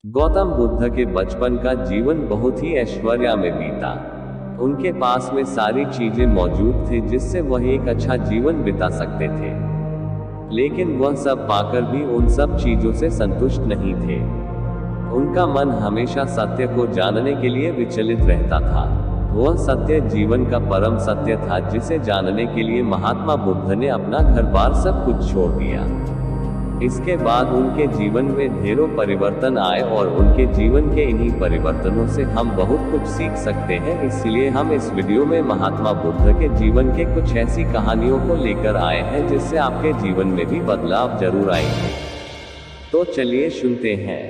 गौतम बुद्ध के बचपन का जीवन बहुत ही ऐश्वर्य में बीता। उनके पास में सारी चीजें मौजूद थी जिससे वह एक अच्छा जीवन बिता सकते थे। लेकिन वह सब पाकर भी उन सब चीजों से संतुष्ट नहीं थे। उनका मन हमेशा सत्य को जानने के लिए विचलित रहता था। वह सत्य जीवन का परम सत्य था जिसे जानने के लिए महात्मा बुद्ध ने अपना घर बार सब कुछ छोड़ दिया। इसके बाद उनके जीवन में ढेरों परिवर्तन आए और उनके जीवन के इन्हीं परिवर्तनों से हम बहुत कुछ सीख सकते हैं। इसलिए हम इस वीडियो में महात्मा बुद्ध के जीवन के कुछ ऐसी कहानियों को लेकर आए हैं जिससे आपके जीवन में भी बदलाव जरूर आएंगे। तो चलिए सुनते हैं।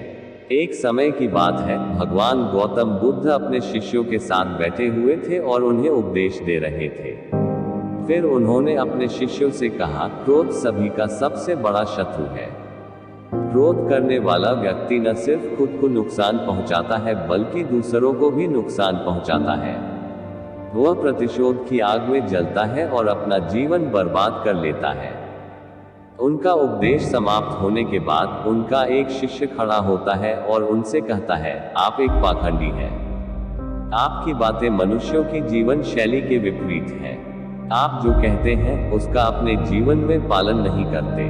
एक समय की बात है, भगवान गौतम बुद्ध अपने शिष्यों के साथ बैठे हुए थे और उन्हें उपदेश दे रहे थे। फिर उन्होंने अपने शिष्यों से कहा, क्रोध सभी का सबसे बड़ा शत्रु है। क्रोध करने वाला व्यक्ति न सिर्फ खुद को नुकसान पहुंचाता है बल्कि दूसरों को भी नुकसान पहुंचाता है। वह प्रतिशोध की आग में जलता है और अपना जीवन बर्बाद कर लेता है। उनका उपदेश समाप्त होने के बाद उनका एक शिष्य खड़ा होता है और उनसे कहता है, आप एक पाखंडी हैं। आपकी बातें मनुष्यों की जीवन शैली के विपरीत हैं। आप जो कहते हैं उसका अपने जीवन में पालन नहीं करते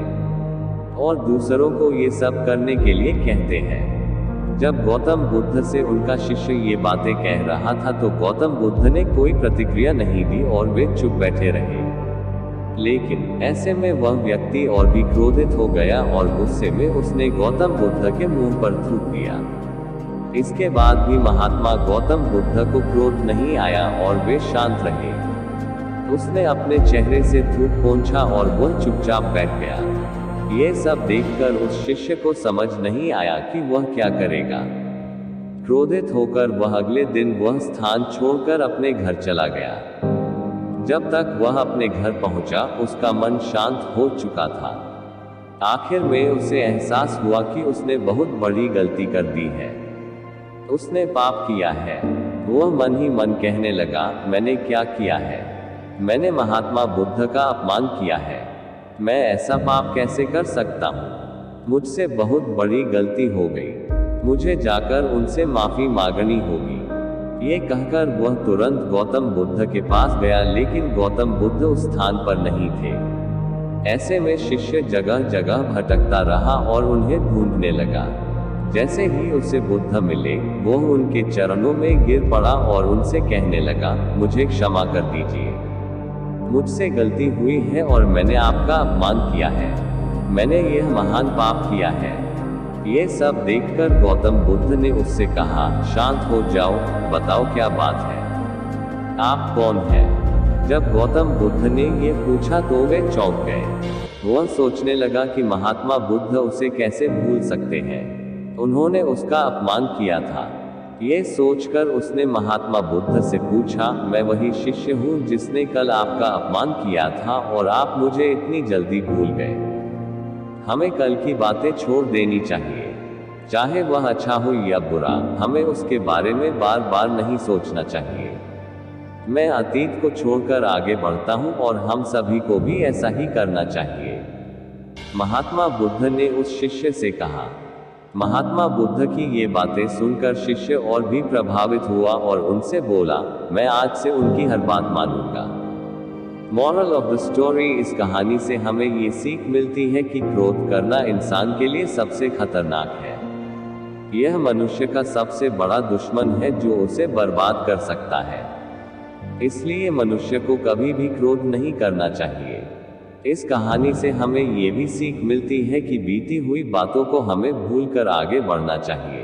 और दूसरों को ये सब करने के लिए कहते हैं। जब गौतम बुद्ध से उनका शिष्य ये बातें कह रहा था तो गौतम बुद्ध ने कोई प्रतिक्रिया नहीं दी और वे चुप बैठे रहे। लेकिन ऐसे में वह व्यक्ति और भी क्रोधित हो गया और गुस्से में उसने गौतम बुद्ध के मुंह पर थूक दिया। इसके बाद भी महात्मा गौतम बुद्ध को क्रोध नहीं आया और वे शांत रहे। उसने अपने चेहरे से धूप पोंछा और वह चुपचाप बैठ गया। ये सब देखकर उस शिष्य को समझ नहीं आया कि वह क्या करेगा। क्रोधित होकर वह अगले दिन वह स्थान छोड़कर अपने घर चला गया। जब तक वह अपने घर पहुंचा उसका मन शांत हो चुका था। आखिर में उसे एहसास हुआ कि उसने बहुत बड़ी गलती कर दी है। उसने पाप किया है। वह मन ही मन कहने लगा, मैंने क्या किया है? मैंने महात्मा बुद्ध का अपमान किया है। मैं ऐसा पाप कैसे कर सकता हूँ? मुझसे बहुत बड़ी गलती हो गई। मुझे जाकर उनसे माफी मांगनी होगी। ये कहकर वह तुरंत गौतम बुद्ध के पास गया, लेकिन गौतम बुद्ध उस स्थान पर नहीं थे। ऐसे में शिष्य जगह जगह भटकता रहा और उन्हें ढूंढने लगा। जैसे ही उसे बुद्ध मिले वह उनके चरणों में गिर पड़ा और उनसे कहने लगा, मुझे क्षमा कर दीजिए। मुझसे गलती हुई है और मैंने आपका अपमान किया है। मैंने यह महान पाप किया है। ये सब देखकर गौतम बुद्ध ने उससे कहा, शांत हो जाओ, बताओ क्या बात है? आप कौन हैं? जब गौतम बुद्ध ने ये पूछा तो वे चौंक गए। वह सोचने लगा कि महात्मा बुद्ध उसे कैसे भूल सकते हैं। उन्होंने उसका अपमान किया था। ये सोचकर उसने महात्मा बुद्ध से पूछा, मैं वही शिष्य हूँ जिसने कल आपका अपमान किया था और आप मुझे इतनी जल्दी भूल गए। हमें कल की बातें छोड़ देनी चाहिए। चाहे वह अच्छा हो या बुरा, हमें उसके बारे में बार बार नहीं सोचना चाहिए। मैं अतीत को छोड़कर आगे बढ़ता हूँ और हम सभी को भी ऐसा ही करना चाहिए। महात्मा बुद्ध ने उस शिष्य से कहा। महात्मा बुद्ध की ये बातें सुनकर शिष्य और भी प्रभावित हुआ और उनसे बोला, मैं आज से उनकी हर बात मानूंगा। मॉरल ऑफ द स्टोरी, इस कहानी से हमें ये सीख मिलती है कि क्रोध करना इंसान के लिए सबसे खतरनाक है। यह मनुष्य का सबसे बड़ा दुश्मन है जो उसे बर्बाद कर सकता है। इसलिए मनुष्य को कभी भी क्रोध नहीं करना चाहिए। इस कहानी से हमें ये भी सीख मिलती है कि बीती हुई बातों को हमें भूलकर आगे बढ़ना चाहिए।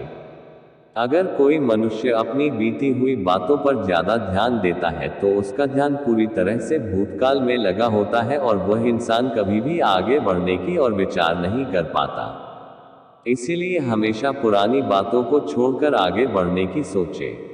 अगर कोई मनुष्य अपनी बीती हुई बातों पर ज्यादा ध्यान देता है तो उसका ध्यान पूरी तरह से भूतकाल में लगा होता है और वह इंसान कभी भी आगे बढ़ने की और विचार नहीं कर पाता। इसीलिए हमेशा पुरानी बातों को छोड़कर आगे बढ़ने की सोचें।